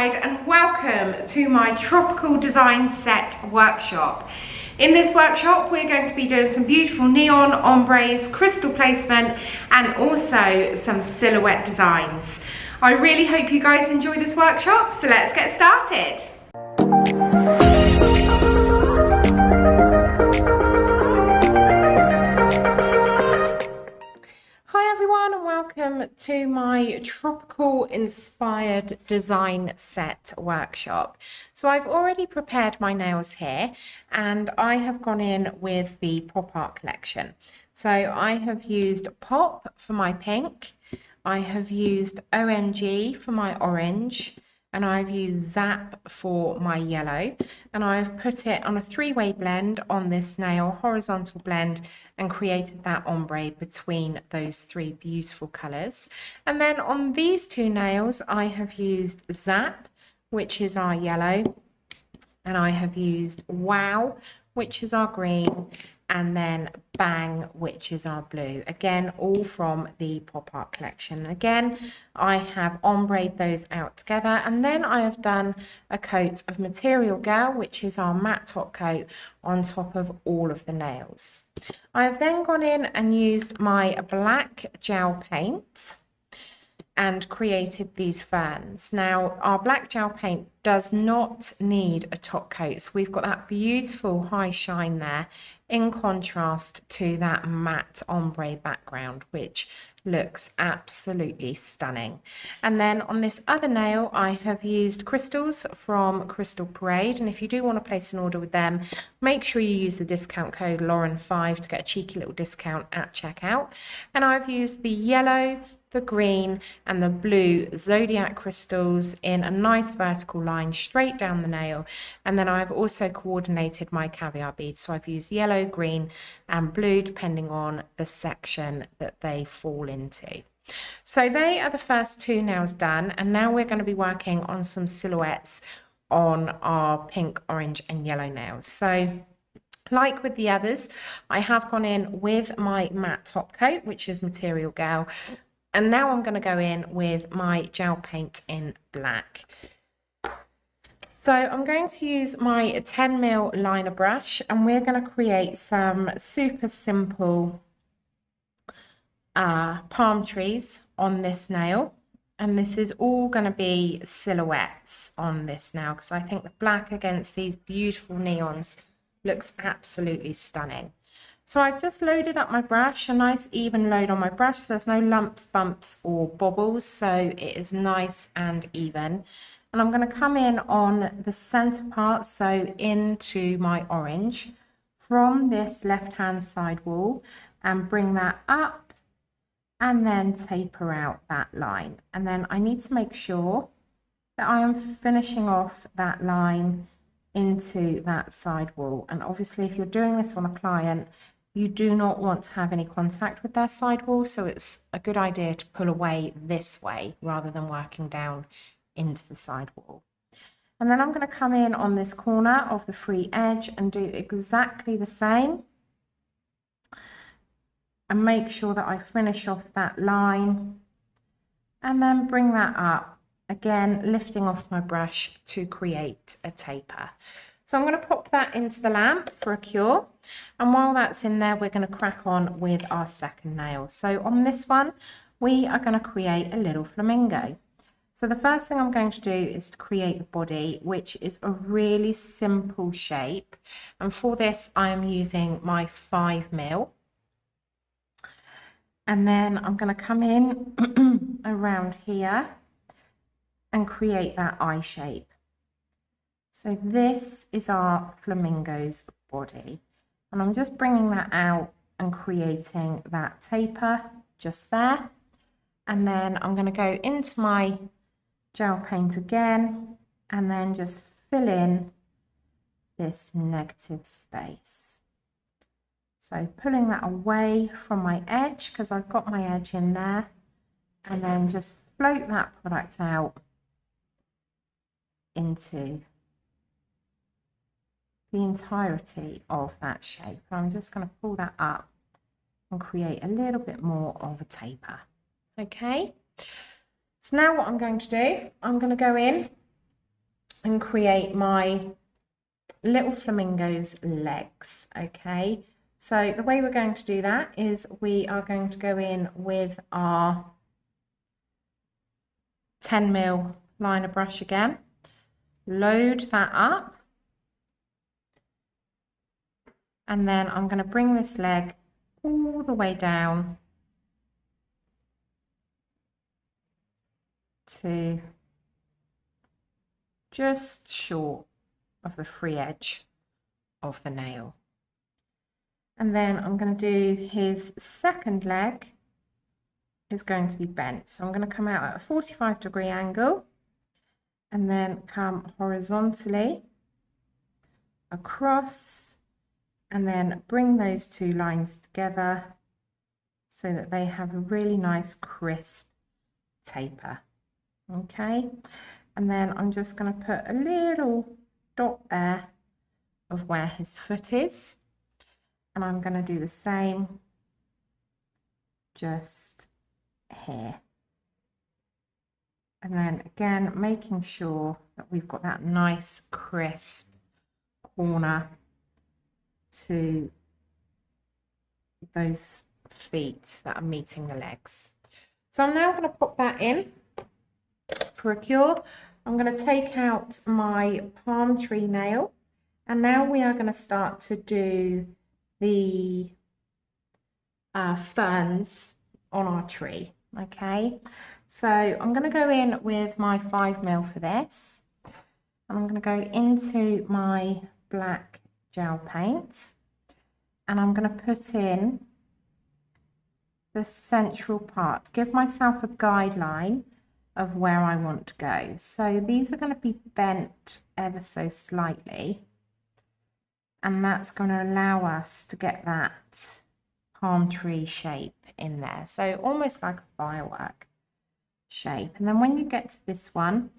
Bride and welcome to my tropical design set workshop. In this workshop we're going to be doing some beautiful neon, ombres, crystal placement and also some silhouette designs. I really hope you guys enjoy this workshop, so let's get started. Hi everyone and welcome to my tropical inspired design set workshop. So I've already prepared my nails here and I have gone in with the pop art collection. So I have used Pop for my pink, I have used OMG for my orange, and I've used Zap for my yellow, and I've put it on a three-way blend on this nail, horizontal blend, and created that ombre between those three beautiful colours. And then on these two nails I have used Zap, which is our yellow, and I have used Wow, which is our green, and then Bang, which is our blue. Again, all from the pop art collection. Again, I have ombre'd those out together, and then I have done a coat of Material Girl, which is our matte top coat, on top of all of the nails. I have then gone in and used my black gel paint and created these ferns. Now our black gel paint does not need a top coat, so we've got that beautiful high shine there in contrast to that matte ombre background, which looks absolutely stunning. And then on this other nail I have used crystals from Crystal Parade, and if you do want to place an order with them, make sure you use the discount code Lauren5 to get a cheeky little discount at checkout. And I've used the yellow, the green and the blue zodiac crystals in a nice vertical line straight down the nail, and then I've also coordinated my caviar beads, so I've used yellow, green and blue depending on the section that they fall into. So they are the first two nails done, and now we're going to be working on some silhouettes on our pink, orange and yellow nails. So like with the others, I have gone in with my matte top coat, which is Material Girl, and now I'm going to go in with my gel paint in black. So I'm going to use my 10mm liner brush, and we're going to create some super simple palm trees on this nail. And this is all going to be silhouettes on this now, because I think the black against these beautiful neons looks absolutely stunning. So I've just loaded up my brush, a nice even load on my brush, so there's no lumps, bumps or bobbles, so it is nice and even. And I'm going to come in on the center part, so into my orange from this left hand side wall, and bring that up and then taper out that line. And then I need to make sure that I am finishing off that line into that side wall. And obviously if you're doing this on a client, you do not want to have any contact with their side wall, so it's a good idea to pull away this way rather than working down into the side wall. And then I'm going to come in on this corner of the free edge and do exactly the same, and make sure that I finish off that line, and then bring that up, again lifting off my brush to create a taper. So I'm going to pop that into the lamp for a cure, and while that's in there we're going to crack on with our second nail. So on this one we are going to create a little flamingo. So the first thing I'm going to do is to create the body, which is a really simple shape, and for this I am using my 5mm, and then I'm going to come in around here and create that eye shape. So this is our flamingo's body, and I'm just bringing that out and creating that taper just there. And then I'm going to go into my gel paint again and then just fill in this negative space. So pulling that away from my edge, because I've got my edge in there, and then just float that product out into the entirety of that shape. I'm just going to pull that up and create a little bit more of a taper. Okay, so now what I'm going to do, I'm going to go in and create my little flamingo's legs. Okay, so the way we're going to do that is we are going to go in with our 10mm liner brush again, load that up, and then I'm going to bring this leg all the way down to just short of the free edge of the nail. And then I'm going to do his second leg is going to be bent. So I'm going to come out at a 45-degree angle and then come horizontally across and then bring those two lines together so that they have a really nice crisp taper. Okay, and then I'm just going to put a little dot there of where his foot is, and I'm going to do the same just here, and then again making sure that we've got that nice crisp corner to those feet that are meeting the legs. So I'm now going to pop that in for a cure. I'm going to take out my palm tree nail, and now we are going to start to do the ferns on our tree. Okay, so I'm going to go in with my 5mm for this, and I'm going to go into my black gel paint, and I'm going to put in the central part, give myself a guideline of where I want to go. So these are going to be bent ever so slightly, and that's going to allow us to get that palm tree shape in there, so almost like a firework shape. And then when you get to this one,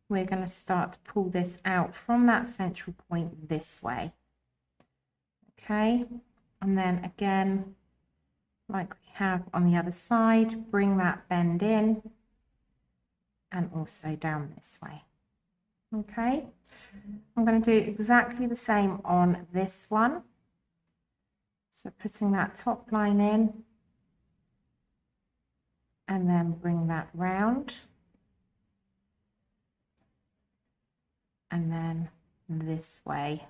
we're going to start to pull this out from that central point this way. Okay, and then again, like we have on the other side, bring that bend in and also down this way. Okay, I'm going to do exactly the same on this one. So putting that top line in and then bring that round, and then this way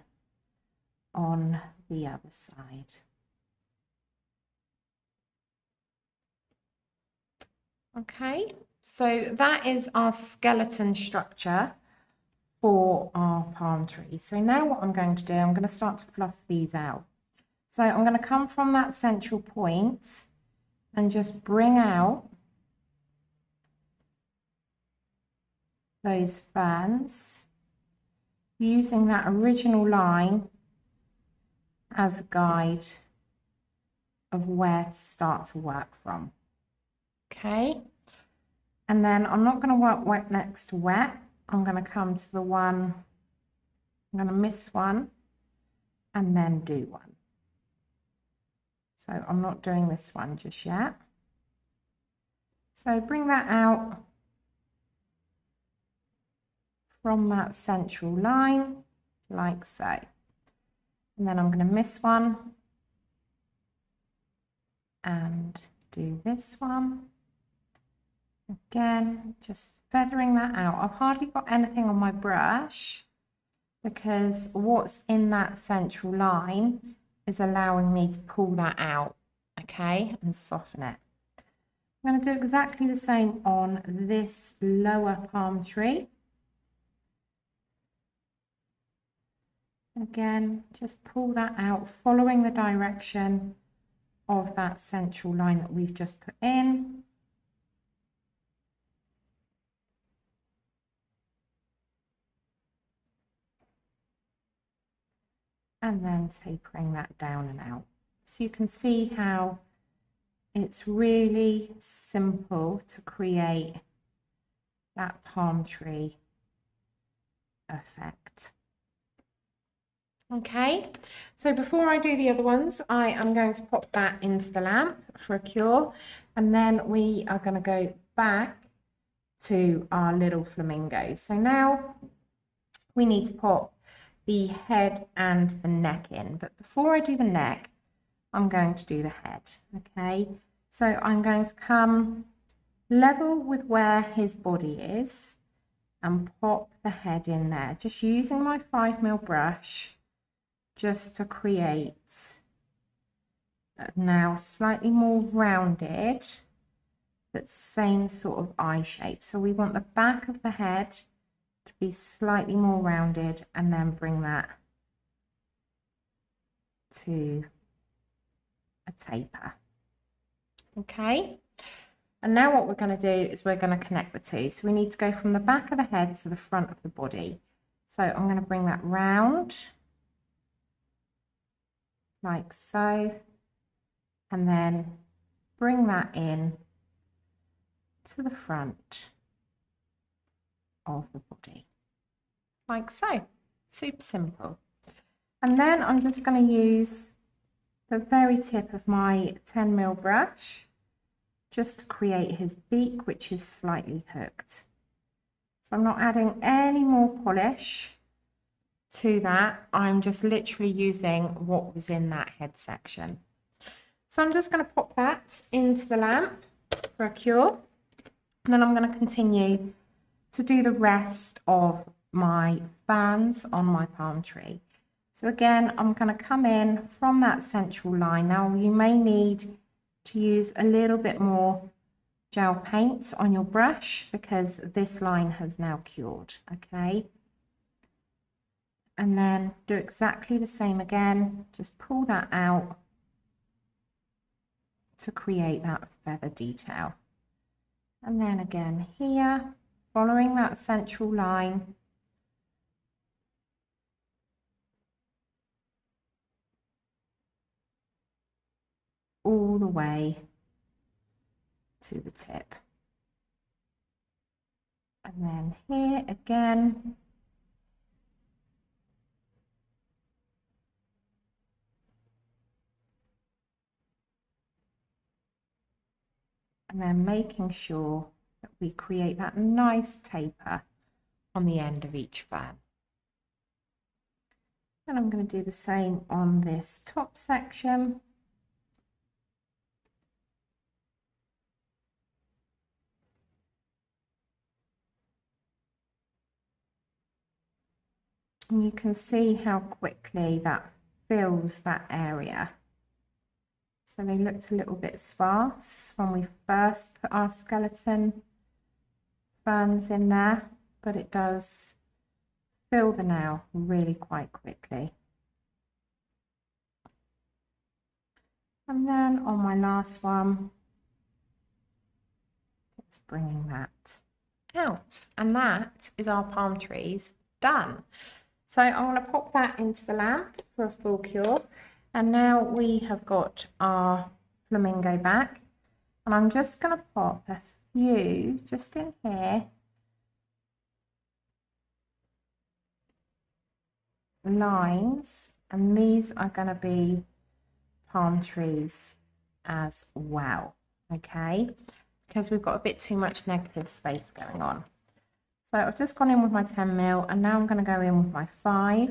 on the other side. Okay, so that is our skeleton structure for our palm tree. So now what I'm going to do, I'm going to start to fluff these out. So I'm going to come from that central point and just bring out those ferns using that original line as a guide of where to start to work from. Okay, and then I'm not going to work wet next to wet. I'm going to come to the one, I'm going to miss one and then do one. So I'm not doing this one just yet. So bring that out from that central line like so. And then I'm going to miss one and do this one. Again, just feathering that out. I've hardly got anything on my brush because what's in that central line is allowing me to pull that out, okay, and soften it. I'm going to do exactly the same on this lower palm tree. Again, just pull that out, following the direction of that central line that we've just put in. And then tapering that down and out. So you can see how it's really simple to create that palm tree effect. Okay, so before I do the other ones, I am going to pop that into the lamp for a cure, and then we are going to go back to our little flamingo. So now we need to pop the head and the neck in. But before I do the neck, I'm going to do the head, okay? So I'm going to come level with where his body is and pop the head in there, just using my 5mm brush just to create now slightly more rounded but same sort of eye shape. So we want the back of the head to be slightly more rounded and then bring that to a taper. Okay, and now what we're going to do is we're going to connect the two. So we need to go from the back of the head to the front of the body. So I'm going to bring that round like so, and then bring that in to the front of the body like so. Super simple. And then I'm just going to use the very tip of my 10mm brush just to create his beak, which is slightly hooked. So I'm not adding any more polish to that. I'm just literally using what was in that head section. So I'm just going to pop that into the lamp for a cure, and then I'm going to continue to do the rest of my fans on my palm tree. So again, I'm going to come in from that central line. Now you may need to use a little bit more gel paint on your brush because this line has now cured, okay? And then do exactly the same again, just pull that out to create that feather detail. And then again here, following that central line, all the way to the tip. And then here again, and then making sure that we create that nice taper on the end of each fan. And I'm going to do the same on this top section. And you can see how quickly that fills that area. So they looked a little bit sparse when we first put our skeleton ferns in there, but it does fill the nail really quite quickly. And then on my last one, just bringing that out. And that is our palm trees done. So I'm going to pop that into the lamp for a full cure. And now we have got our flamingo back. And I'm just going to pop a few just in here. Lines, and these are going to be palm trees as well, okay, because we've got a bit too much negative space going on. So I've just gone in with my 10mm, and now I'm going to go in with my 5,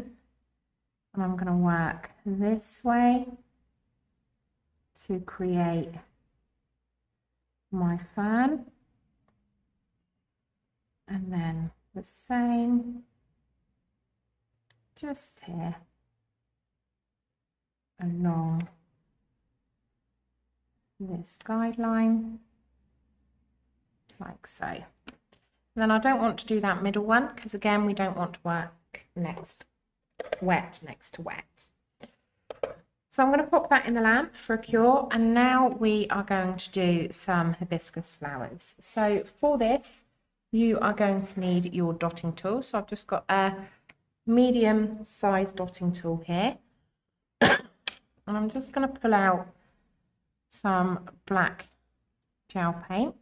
and I'm going to work this way to create my fern, and then the same just here along this guideline like so. And then I don't want to do that middle one because again we don't want to work wet next to wet. So I'm going to pop that in the lamp for a cure, and now we are going to do some hibiscus flowers. So for this you are going to need your dotting tool. So I've just got a medium sized dotting tool here, and I'm just going to pull out some black gel paint,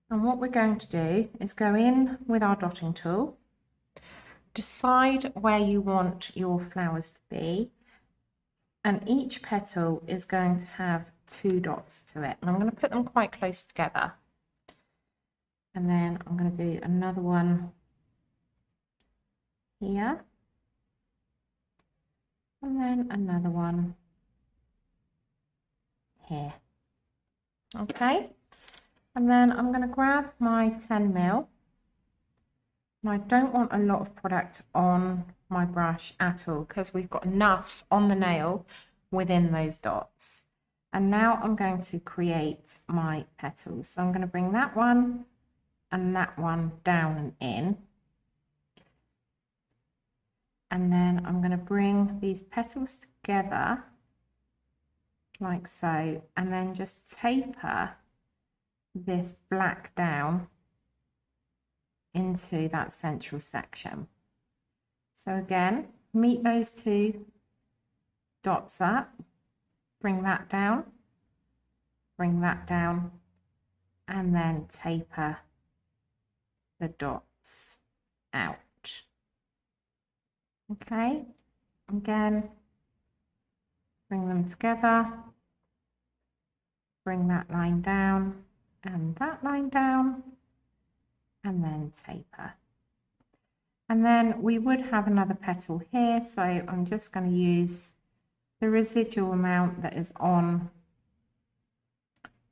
and what we're going to do is go in with our dotting tool, decide where you want your flowers to be, and each petal is going to have 2 dots to it, and I'm going to put them quite close together, and then I'm going to do another one here, and then another one here. Okay, and then I'm going to grab my 10mm, and I don't want a lot of product on my brush at all because we've got enough on the nail within those dots. And now I'm going to create my petals. So I'm going to bring that one and that one down and in. And then I'm going to bring these petals together like so, and then just taper this black down into that central section. So again, meet those two dots up, bring that down, and then taper the dots out. Okay, again, bring them together, bring that line down and that line down, and then taper. And then we would have another petal here, so I'm just going to use the residual amount that is on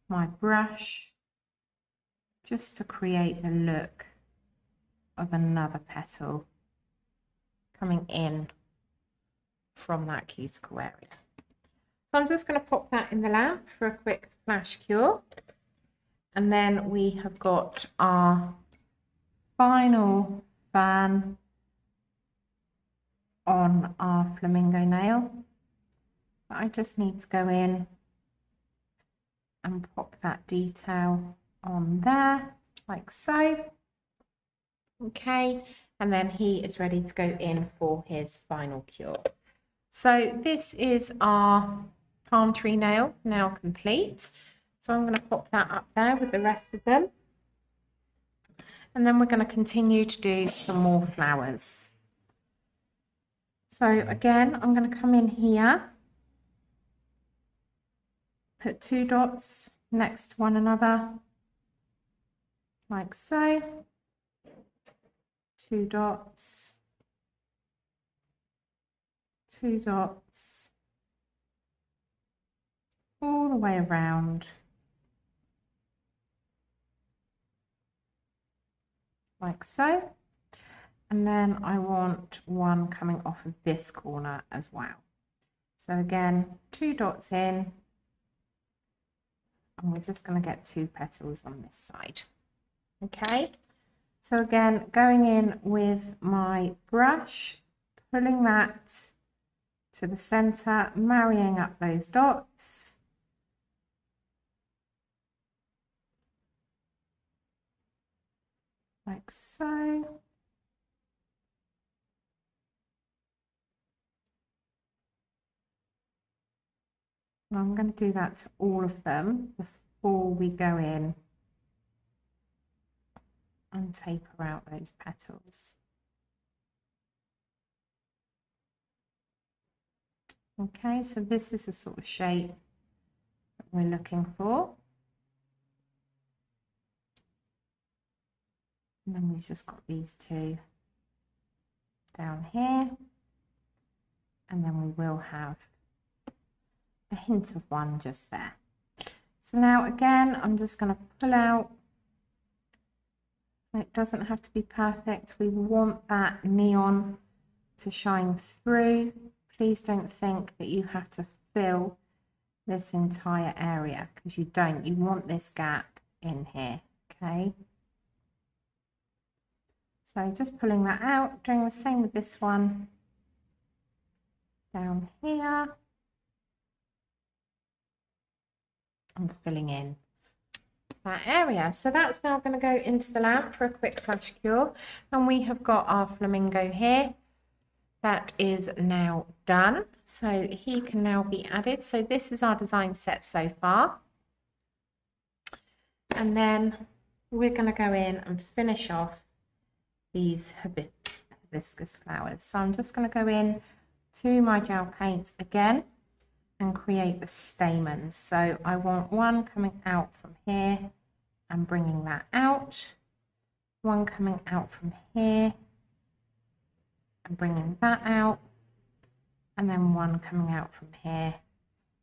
my brush just to create the look of another petal coming in from that cuticle area. So I'm just going to pop that in the lamp for a quick flash cure, and then we have got our final fan on our flamingo nail. But I just need to go in and pop that detail on there like so. Okay, and then he is ready to go in for his final cure. So this is our palm tree nail now complete. So I'm going to pop that up there with the rest of them. And then we're going to continue to do some more flowers. So again, I'm going to come in here, put two dots next to one another, like so. Two dots, two dots, all the way around, like so. And then I want one coming off of this corner as well. So again, two dots in, and we're just going to get two petals on this side. Okay, so again, going in with my brush, pulling that to the center, marrying up those dots. Like so. And I'm going to do that to all of them before we go in and taper out those petals. Okay, so this is the sort of shape that we're looking for. And then we've just got these two down here. And then we will have a hint of one just there. So now again, I'm just going to pull out. It doesn't have to be perfect. We want that neon to shine through. Please don't think that you have to fill this entire area, because you don't. You want this gap in here, okay? So just pulling that out, doing the same with this one down here, and filling in that area. So that's now going to go into the lamp for a quick flash cure, and we have got our flamingo here. That is now done, so he can now be added. So this is our design set so far, and then we're going to go in and finish off these hibiscus flowers. So I'm just going to go in to my gel paint again and create the stamens. So I want one coming out from here and bringing that out, one coming out from here and bringing that out, and then one coming out from here.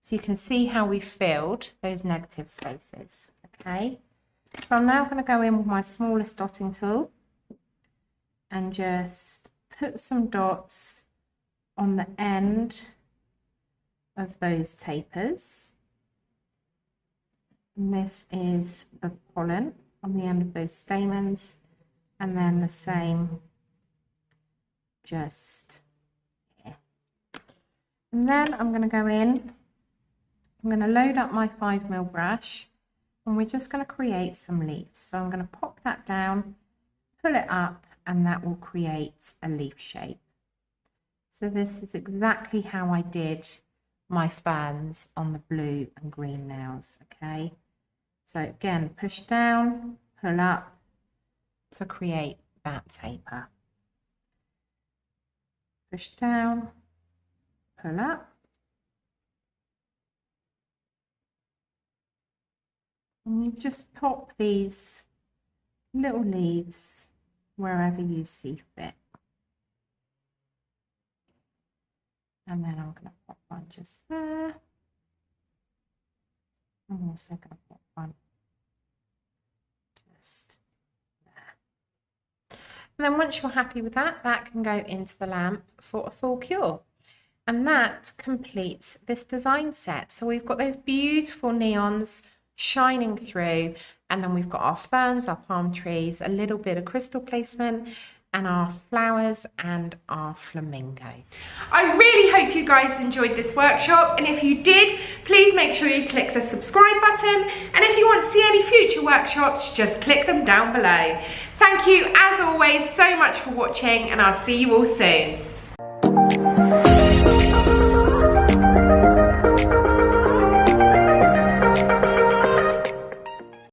So you can see how we filled those negative spaces, okay? So I'm now going to go in with my smallest dotting tool and just put some dots on the end of those tapers. And this is the pollen on the end of those stamens, and then the same just here. And then I'm going to go in, I'm going to load up my 5mm brush, and we're just going to create some leaves. So I'm going to pop that down, pull it up, and that will create a leaf shape. So this is exactly how I did my ferns on the blue and green nails, okay? So again, push down, pull up to create that taper. Push down, pull up. And you just pop these little leaves wherever you see fit. And then I'm going to pop one just there. I'm also going to pop one just there. And then once you're happy with that, that can go into the lamp for a full cure. And that completes this design set. So we've got those beautiful neons shining through, and then we've got our ferns, our palm trees, a little bit of crystal placement, and our flowers and our flamingo. I really hope you guys enjoyed this workshop, and if you did, please make sure you click the subscribe button, and if you want to see any future workshops, just click them down below. Thank you as always so much for watching, and I'll see you all soon.